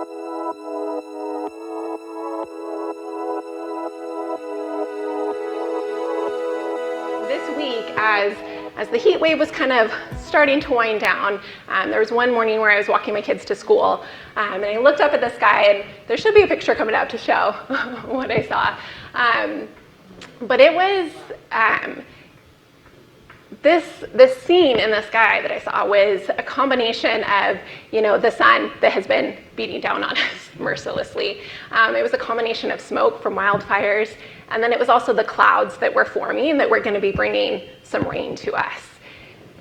This week, as the heat wave was kind of starting to wind down, there was one morning where I was walking my kids to school, and I looked up at the sky, and there should be a picture coming out to show what I saw. But it was, this scene in the sky that I saw was a combination of, the sun that has been beating down on us mercilessly. It was a combination of smoke from wildfires, and then it was also the clouds that were forming that were going to be bringing some rain to us.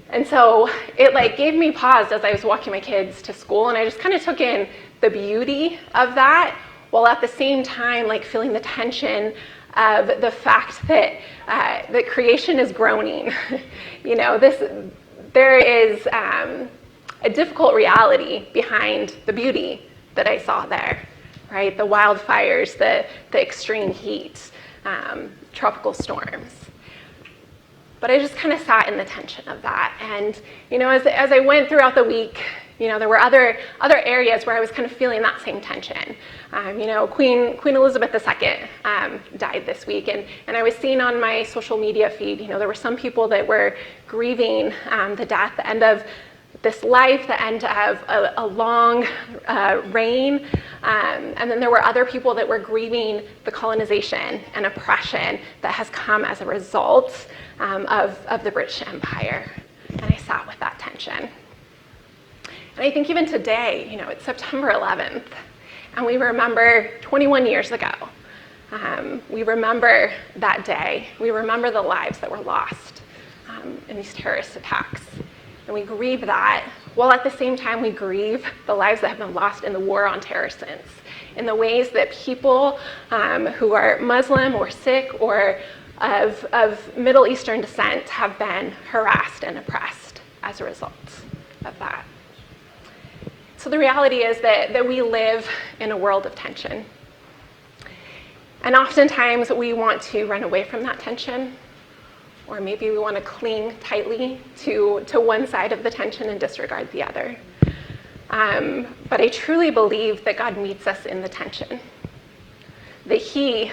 And so it gave me pause as I was walking my kids to school, and I just kind of took in the beauty of that, while at the same time feeling the tension of the fact that that creation is groaning. There is a difficult reality behind the beauty that I saw there, right? The wildfires, the extreme heat, tropical storms. But I just kind of sat in the tension of that. And, as I went throughout the week, there were other areas where I was kind of feeling that same tension. Queen Elizabeth II died this week, and I was seeing on my social media feed, there were some people that were grieving the death, the end of this life, the end of a long reign, and then there were other people that were grieving the colonization and oppression that has come as a result of the British Empire. And I sat with that tension. And I think even today, it's September 11th, and we remember 21 years ago. We remember that day. We remember the lives that were lost in these terrorist attacks. And we grieve that, while at the same time we grieve the lives that have been lost in the war on terror since, in the ways that people who are Muslim or Sikh or of Middle Eastern descent have been harassed and oppressed as a result of that. So the reality is that we live in a world of tension. And oftentimes we want to run away from that tension, or maybe we want to cling tightly to one side of the tension and disregard the other. But I truly believe that God meets us in the tension, that He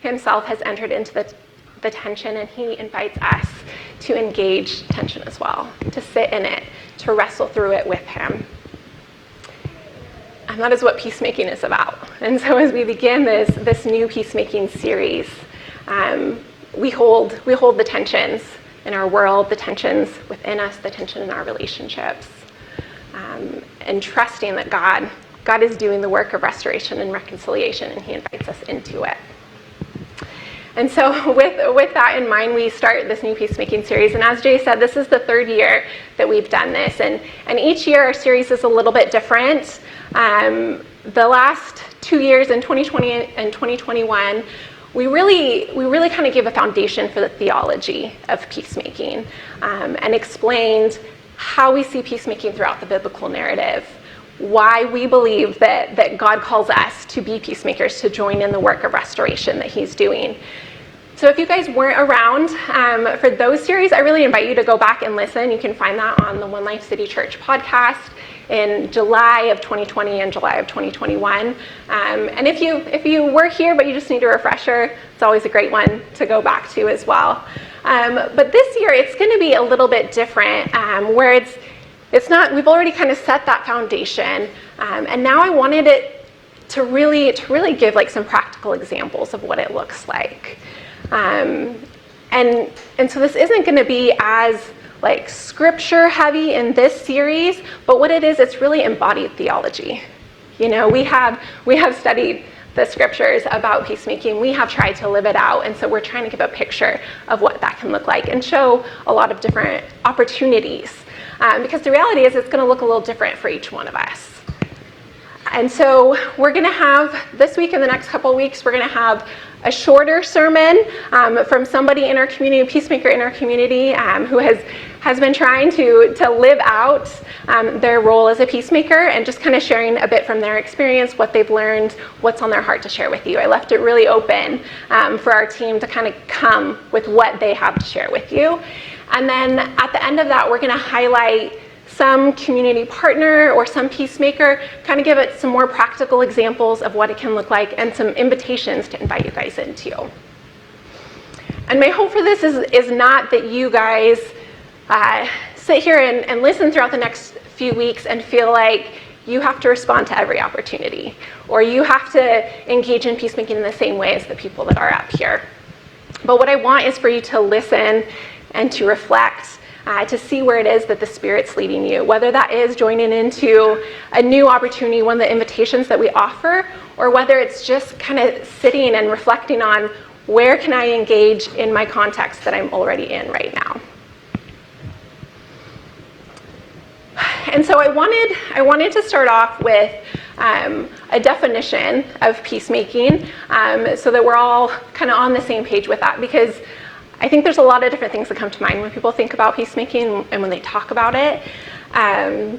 Himself has entered into the tension, and He invites us to engage tension as well, to sit in it, to wrestle through it with Him. And that is what peacemaking is about. And so as we begin this new peacemaking series, we hold the tensions in our world, the tensions within us, the tension in our relationships, and trusting that God is doing the work of restoration and reconciliation, and He invites us into it. And so with that in mind, we start this new peacemaking series. And as Jay said, this is the third year that we've done this. And each year our series is a little bit different. The last 2 years, in 2020 and 2021, we really kind of gave a foundation for the theology of peacemaking, and explained how we see peacemaking throughout the biblical narrative, why we believe that God calls us to be peacemakers, to join in the work of restoration that He's doing. So if you guys weren't around for those series, I really invite you to go back and listen. You can find that on the One Life City Church podcast in July of 2020 and July of 2021. And if you were here but you just need a refresher, it's always a great one to go back to as well. But this year it's going to be a little bit different, where it's not, we've already kind of set that foundation, and now I wanted it to really give some practical examples of what it looks like. And so this isn't going to be as scripture heavy in this series, but what it is, it's really embodied theology. We have studied the scriptures about peacemaking. We have tried to live it out, and so we're trying to give a picture of what that can look like and show a lot of different opportunities, because the reality is it's going to look a little different for each one of us. And so we're going to have, this week and the next couple of weeks, we're going to have a shorter sermon from somebody in our community, a peacemaker in our community, who has been trying to live out their role as a peacemaker, and just kind of sharing a bit from their experience, what they've learned, what's on their heart to share with you. I left it really open for our team to kind of come with what they have to share with you. And then at the end of that, we're going to highlight some community partner or some peacemaker, kind of give it some more practical examples of what it can look like and some invitations to invite you guys into. And my hope for this is not that you guys sit here and listen throughout the next few weeks and feel like you have to respond to every opportunity, or you have to engage in peacemaking in the same way as the people that are up here. But what I want is for you to listen and to reflect, to see where it is that the Spirit's leading you, whether that is joining into a new opportunity, one of the invitations that we offer, or whether it's just kind of sitting and reflecting on where can I engage in my context that I'm already in right now. And so I wanted to start off with a definition of peacemaking, so that we're all kind of on the same page with that, because I think there's a lot of different things that come to mind when people think about peacemaking and when they talk about it. And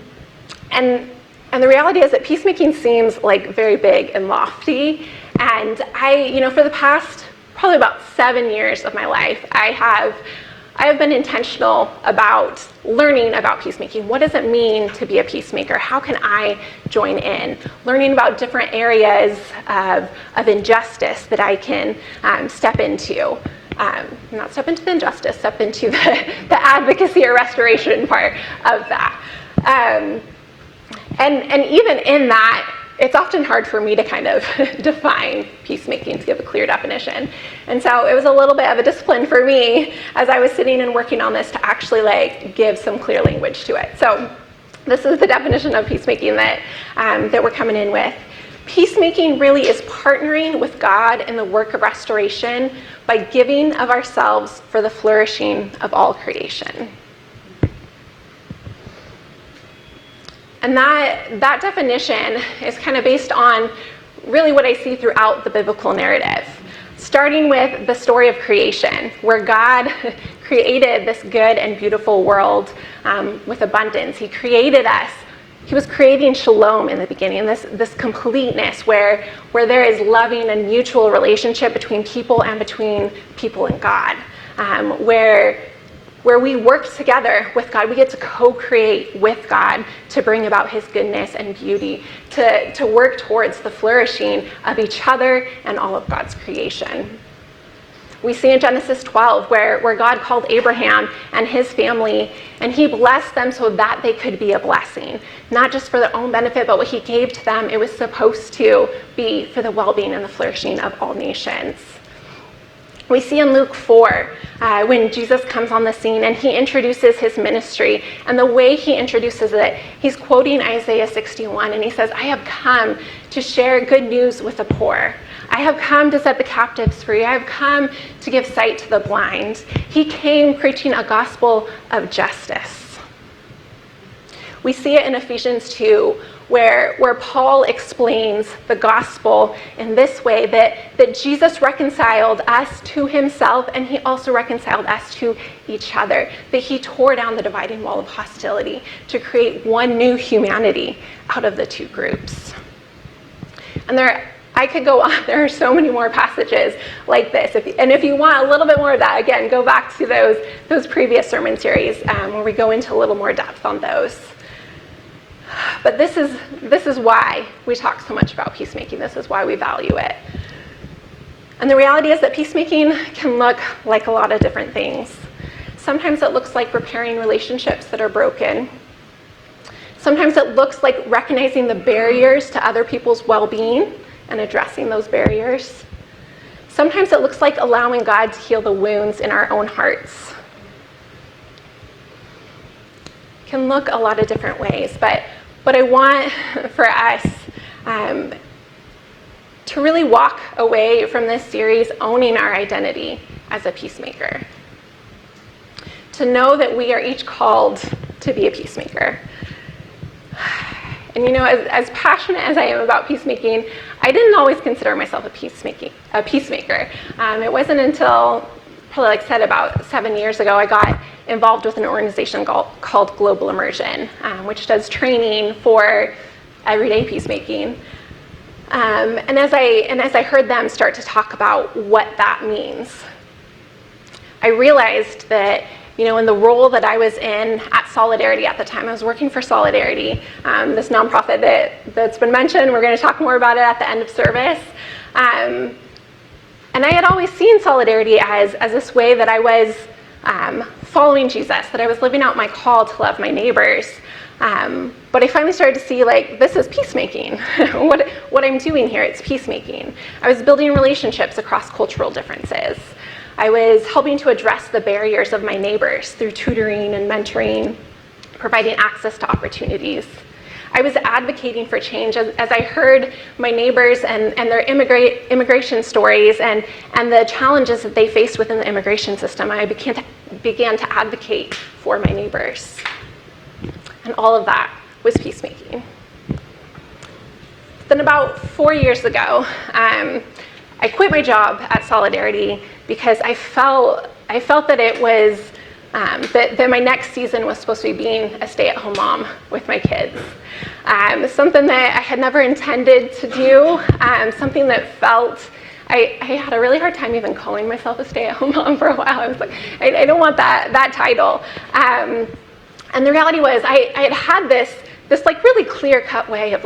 the reality is that peacemaking seems like very big and lofty. And for the past probably about 7 years of my life, I have been intentional about learning about peacemaking. What does it mean to be a peacemaker? How can I join in? Learning about different areas of injustice that I can step into. Not step into the injustice, step into the advocacy or restoration part of that. And even in that, it's often hard for me to kind of define peacemaking, to give a clear definition. And so it was a little bit of a discipline for me as I was sitting and working on this to actually give some clear language to it. So this is the definition of peacemaking that we're coming in with. Peacemaking really is partnering with God in the work of restoration by giving of ourselves for the flourishing of all creation. And that definition is kind of based on really what I see throughout the biblical narrative, starting with the story of creation, where God created this good and beautiful world with abundance. He created us. He was creating shalom in the beginning, this completeness where there is loving and mutual relationship between people and between people and God, where we work together with God. We get to co-create with God to bring about his goodness and beauty, to work towards the flourishing of each other and all of God's creation. We see in Genesis 12 where God called Abraham and his family, and he blessed them so that they could be a blessing, not just for their own benefit, but what he gave to them, it was supposed to be for the well-being and the flourishing of all nations. We see in Luke 4, when Jesus comes on the scene and he introduces his ministry, and the way he introduces it, he's quoting Isaiah 61, and he says, "I have come to share good news with the poor. I have come to set the captives free. I have come to give sight to the blind." He came preaching a gospel of justice. We see it in Ephesians 2, where Paul explains the gospel in this way, that Jesus reconciled us to himself, and he also reconciled us to each other, that he tore down the dividing wall of hostility to create one new humanity out of the two groups. And I could go on. There are so many more passages like this. If you want a little bit more of that, again, go back to those previous sermon series where we go into a little more depth on those. But this is why we talk so much about peacemaking. This is why we value it. And the reality is that peacemaking can look like a lot of different things. Sometimes it looks like repairing relationships that are broken. Sometimes it looks like recognizing the barriers to other people's well-being and addressing those barriers. Sometimes it looks like allowing God to heal the wounds in our own hearts. It can look a lot of different ways, but I want for us to really walk away from this series owning our identity as a peacemaker. To know that we are each called to be a peacemaker. And as passionate as I am about peacemaking, I didn't always consider myself a peacemaker. It wasn't until, probably like I said, about 7 years ago, I got involved with an organization called Global Immersion, which does training for everyday peacemaking. And as I heard them start to talk about what that means, I realized that in the role that I was in at Solidarity at the time. I was working for Solidarity, this nonprofit that's been mentioned. We're going to talk more about it at the end of service. And I had always seen Solidarity as this way that I was following Jesus, that I was living out my call to love my neighbors. But I finally started to see, this is peacemaking. what I'm doing here, it's peacemaking. I was building relationships across cultural differences. I was helping to address the barriers of my neighbors through tutoring and mentoring, providing access to opportunities. I was advocating for change as I heard my neighbors and their immigration stories and the challenges that they faced within the immigration system. I began to advocate for my neighbors. And all of that was peacemaking. Then about 4 years ago, I quit my job at Solidarity because I felt that it was, that my next season was supposed to be being a stay-at-home mom with my kids. Something that I had never intended to do, something that felt, I had a really hard time even calling myself a stay-at-home mom for a while. I was like, I don't want that title. And the reality was I had this really clear-cut way of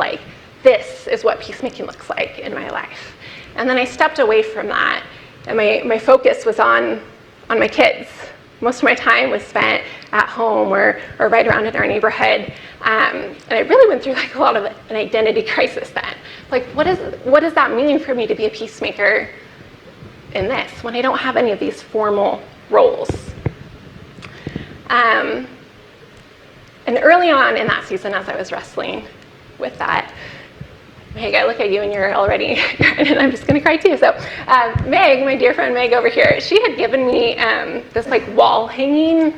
this is what peacemaking looks like in my life. And then I stepped away from that, and my focus was on my kids. Most of my time was spent at home or right around in our neighborhood. And I really went through a lot of an identity crisis then. What does that mean for me to be a peacemaker in this when I don't have any of these formal roles? And early on in that season, as I was wrestling with that, Meg, I look at you and you're already crying, and I'm just going to cry too. So Meg, my dear friend Meg over here, she had given me this wall hanging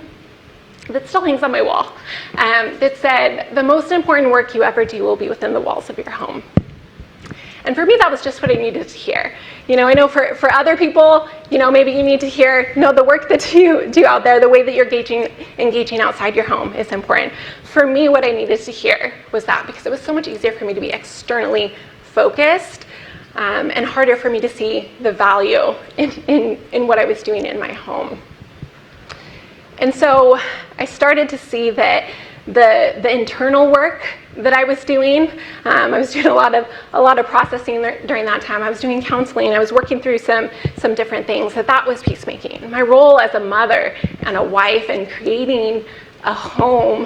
that still hangs on my wall that said, the most important work you ever do will be within the walls of your home. And for me, that was just what I needed to hear. I know for other people, maybe you need to hear, no, the work that you do out there, the way that you're engaging outside your home is important. For me, what I needed to hear was that, because it was so much easier for me to be externally focused and harder for me to see the value in what I was doing in my home. And so I started to see that the internal work that I was doing, I was doing a lot of processing during that time. I was doing counseling. I was working through some different things. That was peacemaking. My role as a mother and a wife and creating a home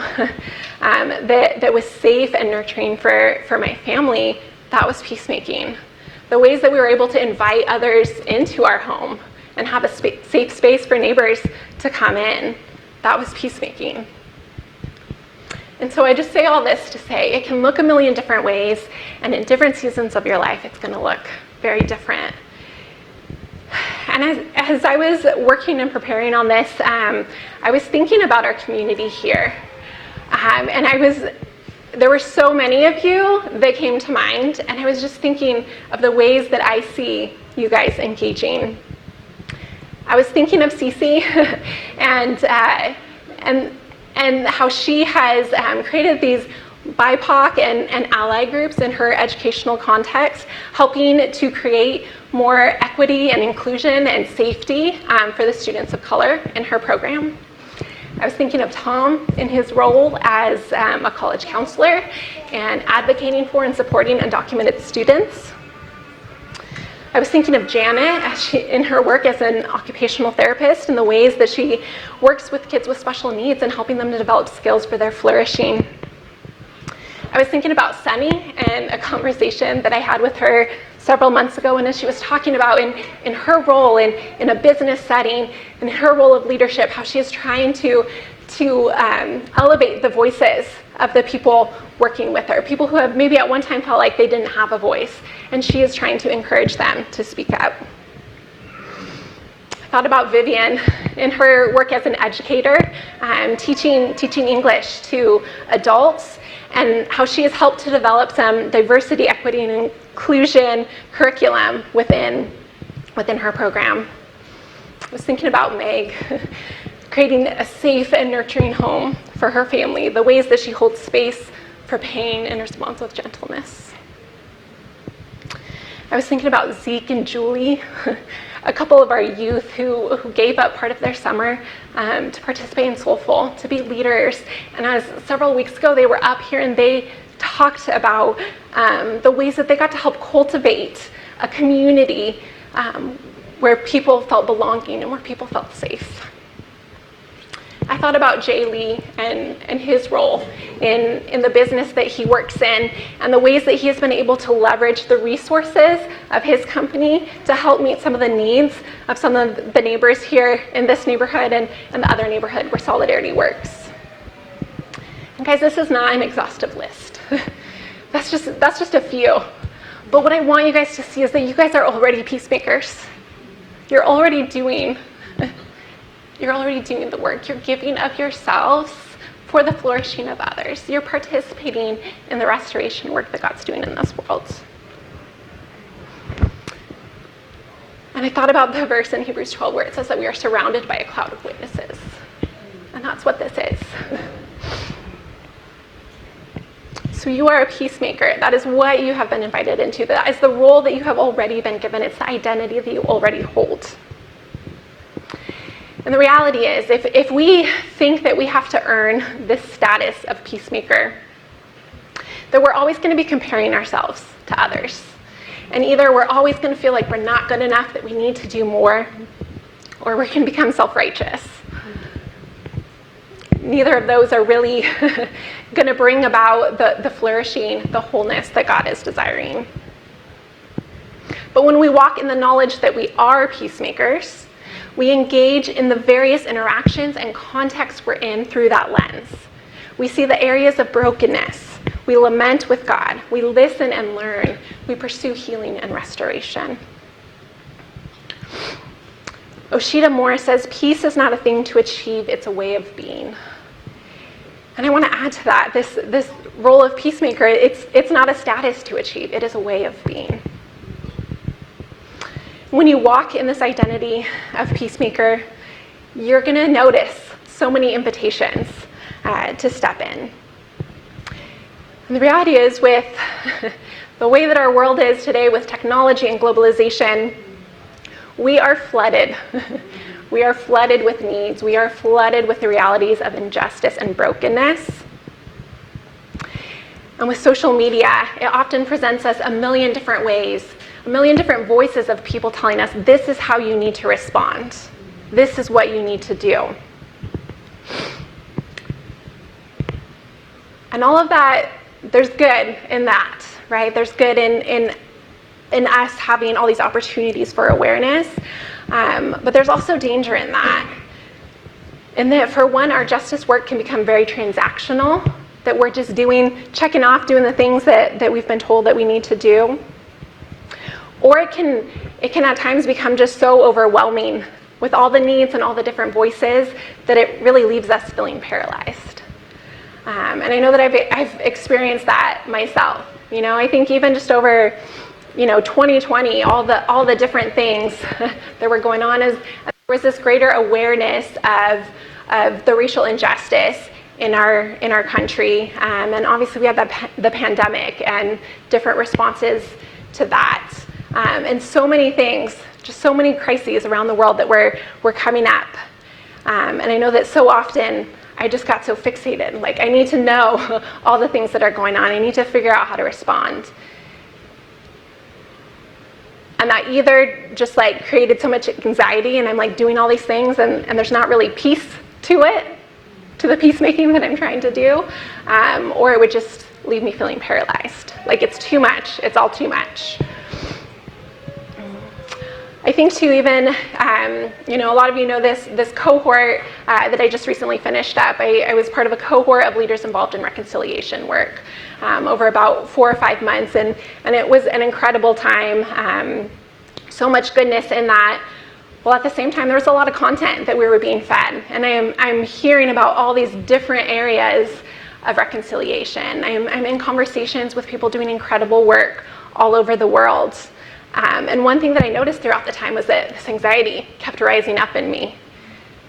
that was safe and nurturing for my family, that was peacemaking. The ways that we were able to invite others into our home and have a safe space for neighbors to come in, that was peacemaking. And so I just say all this to say it can look a million different ways, and in different seasons of your life, it's going to look very different. And as I was working and preparing on this, I was thinking about our community here. And there were so many of you that came to mind, and I was just thinking of the ways that I see you guys engaging. I was thinking of Cece and how she has created these BIPOC and ally groups in her educational context, helping to create more equity and inclusion and safety for the students of color in her program. I was thinking of Tom in his role as a college counselor and advocating for and supporting undocumented students. I was thinking of Janet in her work as an occupational therapist and the ways that she works with kids with special needs and helping them to develop skills for their flourishing. I was thinking about Sunny and a conversation that I had with her several months ago, and as she was talking about in her role in a business setting, in her role of leadership, how she is trying to elevate the voices of the people working with her, people who have maybe at one time felt like they didn't have a voice, and she is trying to encourage them to speak up. I thought about Vivian in her work as an educator, teaching English to adults, and how she has helped to develop some diversity, equity, and inclusion curriculum within her program. I was thinking about Meg, creating a safe and nurturing home for her family, the ways that she holds space for pain and responds with gentleness. I was thinking about Zeke and Julie, a couple of our youth who gave up part of their summer to participate in Soulful, to be leaders. And as several weeks ago, they were up here and they talked about the ways that they got to help cultivate a community where people felt belonging and where people felt safe. I thought about Jay Lee and his role in the business that he works in and the ways that he has been able to leverage the resources of his company to help meet some of the needs of some of the neighbors here in this neighborhood and the other neighborhood where Solidarity works. And guys, this is not an exhaustive list. That's just a few. But what I want you guys to see is that you guys are already peacemakers. You're already doing the work. You're giving of yourselves for the flourishing of others. You're participating in the restoration work that God's doing in this world. And I thought about the verse in Hebrews 12 where it says that we are surrounded by a cloud of witnesses. And that's what this is. So you are a peacemaker. That is what you have been invited into. That is the role that you have already been given. It's the identity that you already hold. And the reality is, if we think that we have to earn this status of peacemaker, that we're always going to be comparing ourselves to others. And either we're always going to feel like we're not good enough, that we need to do more, or we're going to become self-righteous. Neither of those are really going to bring about the flourishing, the wholeness that God is desiring. But when we walk in the knowledge that we are peacemakers, we engage in the various interactions and contexts we're in through that lens. We see the areas of brokenness. We lament with God. We listen and learn. We pursue healing and restoration. Oshita Moore says, peace is not a thing to achieve, it's a way of being. And I want to add to that, this role of peacemaker, it's not a status to achieve, it is a way of being. When you walk in this identity of peacemaker, you're going to notice so many invitations to step in. And the reality is, with the way that our world is today with technology and globalization, we are flooded. We are flooded with needs. We are flooded with the realities of injustice and brokenness. And with social media, it often presents us a million different ways, a million different voices of people telling us, this is how you need to respond. This is what you need to do. And all of that, there's good in that, right? There's good in us having all these opportunities for awareness. But there's also danger in that. And that, for one, our justice work can become very transactional, that we're just checking off, doing the things that we've been told that we need to do. Or it can at times become just so overwhelming with all the needs and all the different voices that it really leaves us feeling paralyzed. And I know that I've experienced that myself. You know, I think even just over 2020, all the different things that were going on, there was this greater awareness of the racial injustice in our country, and obviously we had the pandemic and different responses to that, and so many things, just so many crises around the world that were coming up, and I know that so often I just got so fixated, like I need to know all the things that are going on. I need to figure out how to respond. And that either just like created so much anxiety and I'm like doing all these things and there's not really peace to it, to the peacemaking that I'm trying to do, or it would just leave me feeling paralyzed. Like it's too much, it's all too much. I think too, even, a lot of you know this cohort that I just recently finished up. I was part of a cohort of leaders involved in reconciliation work over about 4 or 5 months, and it was an incredible time. So much goodness in that. Well, at the same time, there was a lot of content that we were being fed, and I'm hearing about all these different areas of reconciliation. I'm in conversations with people doing incredible work all over the world. And one thing that I noticed throughout the time was that this anxiety kept rising up in me,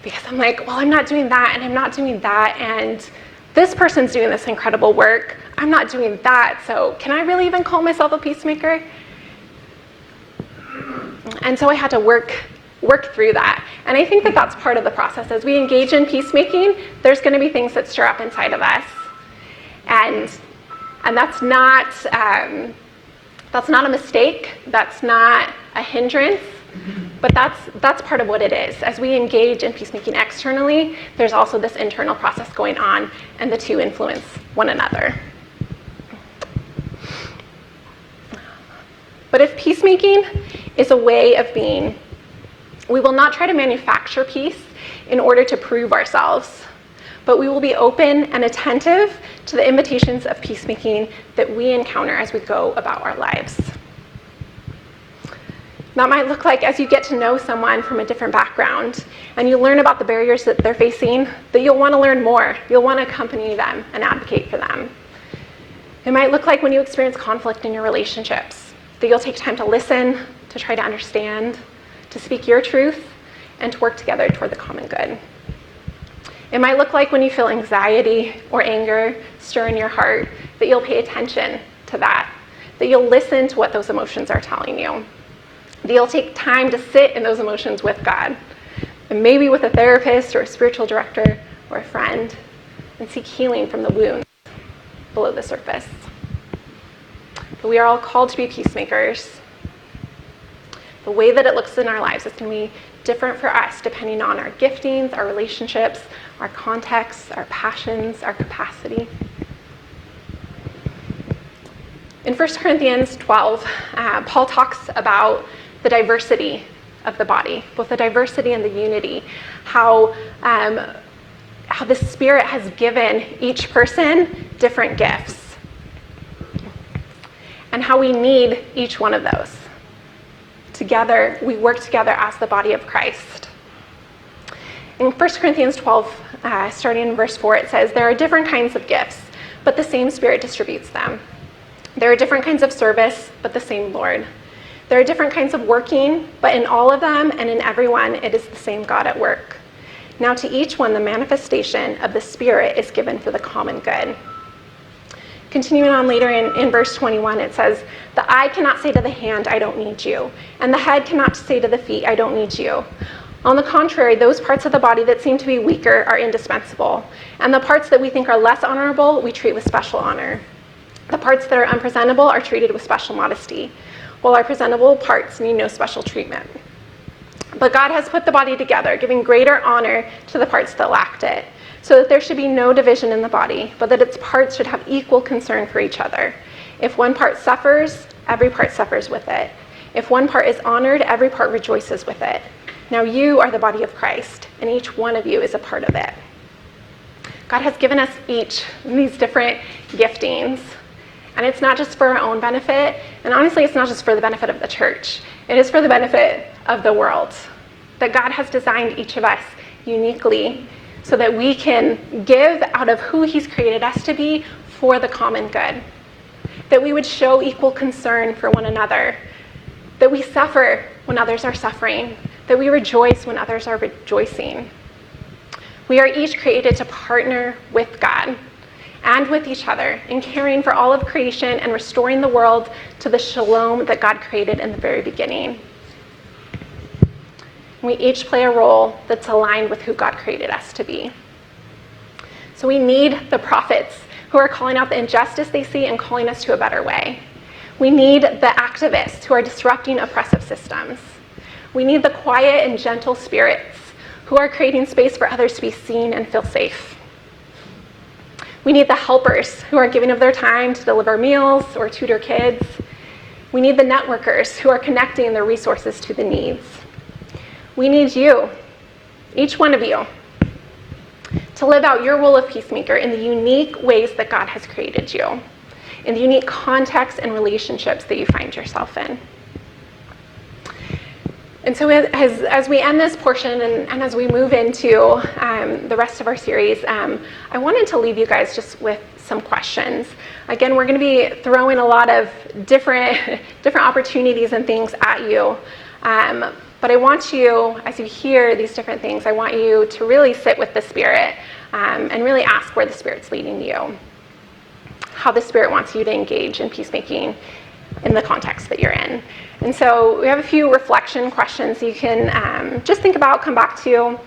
because I'm like, well, I'm not doing that, and I'm not doing that, and this person's doing this incredible work. I'm not doing that, so can I really even call myself a peacemaker? And so I had to work through that. And I think that that's part of the process. As we engage in peacemaking, there's going to be things that stir up inside of us. And that's not a mistake. That's not a hindrance. But that's part of what it is. As we engage in peacemaking externally, there's also this internal process going on, and the two influence one another. But if peacemaking is a way of being, we will not try to manufacture peace in order to prove ourselves, but we will be open and attentive to the invitations of peacemaking that we encounter as we go about our lives. That might look like as you get to know someone from a different background and you learn about the barriers that they're facing, that you'll want to learn more. You'll want to accompany them and advocate for them. It might look like when you experience conflict in your relationships, that you'll take time to listen, to try to understand, to speak your truth, and to work together toward the common good. It might look like when you feel anxiety or anger stir in your heart, that you'll pay attention to that you'll listen to what those emotions are telling you. That you'll take time to sit in those emotions with God, and maybe with a therapist or a spiritual director or a friend, and seek healing from the wounds below the surface. But we are all called to be peacemakers. The way that it looks in our lives is going to be different for us depending on our giftings, our relationships, our contexts, our passions, our capacity. In 1 Corinthians 12, Paul talks about the diversity of the body, both the diversity and the unity, how the Spirit has given each person different gifts, and how we need each one of those. Together, we work together as the body of Christ. In 1 Corinthians 12, starting in verse 4, it says, "There are different kinds of gifts, but the same Spirit distributes them. There are different kinds of service, but the same Lord. There are different kinds of working, but in all of them and in everyone, it is the same God at work. Now to each one, the manifestation of the Spirit is given for the common good." Continuing on later in verse 21, it says, "The eye cannot say to the hand, 'I don't need you,' and the head cannot say to the feet, 'I don't need you.' On the contrary, those parts of the body that seem to be weaker are indispensable, and the parts that we think are less honorable, we treat with special honor. The parts that are unpresentable are treated with special modesty, while our presentable parts need no special treatment. But God has put the body together, giving greater honor to the parts that lacked it, so that there should be no division in the body, but that its parts should have equal concern for each other. If one part suffers, every part suffers with it. If one part is honored, every part rejoices with it. Now you are the body of Christ, and each one of you is a part of it." God has given us each these different giftings. And it's not just for our own benefit, and honestly, it's not just for the benefit of the church. It is for the benefit of the world. That God has designed each of us uniquely so that we can give out of who He's created us to be for the common good. That we would show equal concern for one another. That we suffer when others are suffering. That we rejoice when others are rejoicing. We are each created to partner with God and with each other in caring for all of creation and restoring the world to the shalom that God created in the very beginning. We each play a role that's aligned with who God created us to be. So we need the prophets who are calling out the injustice they see and calling us to a better way. We need the activists who are disrupting oppressive systems. We need the quiet and gentle spirits who are creating space for others to be seen and feel safe. We need the helpers who are giving of their time to deliver meals or tutor kids. We need the networkers who are connecting their resources to the needs. We need you, each one of you, to live out your role of peacemaker in the unique ways that God has created you, in the unique contexts and relationships that you find yourself in. And so as we end this portion and as we move into the rest of our series, I wanted to leave you guys just with some questions. Again, we're going to be throwing a lot of different opportunities and things at you. But I want you, as you hear these different things, I want you to really sit with the Spirit and really ask where the Spirit's leading you, how the Spirit wants you to engage in peacemaking in the context that you're in. And so we have a few reflection questions you can just think about, come back to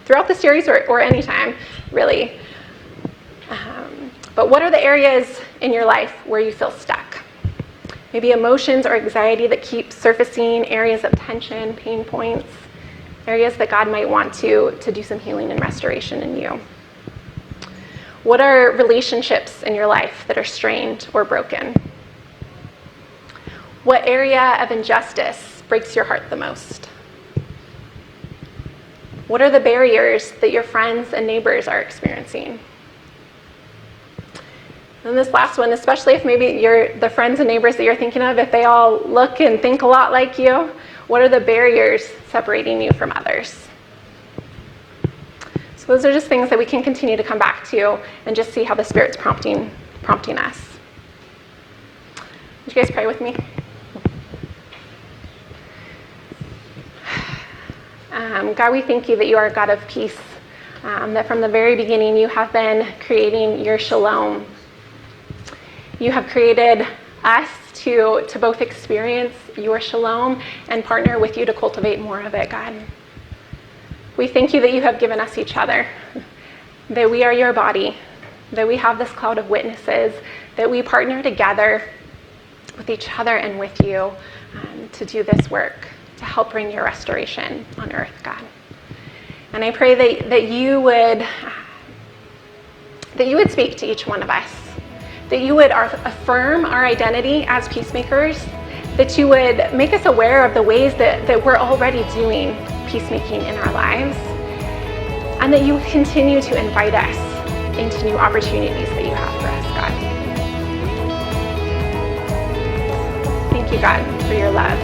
throughout the series or anytime, really. But what are the areas in your life where you feel stuck? Maybe emotions or anxiety that keep surfacing, areas of tension, pain points, areas that God might want to do some healing and restoration in you. What are relationships in your life that are strained or broken? What area of injustice breaks your heart the most? What are the barriers that your friends and neighbors are experiencing? And this last one, especially if maybe the friends and neighbors that you're thinking of, if they all look and think a lot like you, what are the barriers separating you from others? So those are just things that we can continue to come back to and just see how the Spirit's prompting us. Would you guys pray with me? God, we thank you that you are a God of peace, that from the very beginning you have been creating your shalom. You have created us to both experience your shalom and partner with you to cultivate more of it, God. We thank you that you have given us each other, that we are your body, that we have this cloud of witnesses, that we partner together with each other and with you to do this work, to help bring your restoration on earth, God. And I pray that you would speak to each one of us, that you would affirm our identity as peacemakers, that you would make us aware of the ways that we're already doing peacemaking in our lives, and that you would continue to invite us into new opportunities that you have for us, God. Thank you, God, for your love.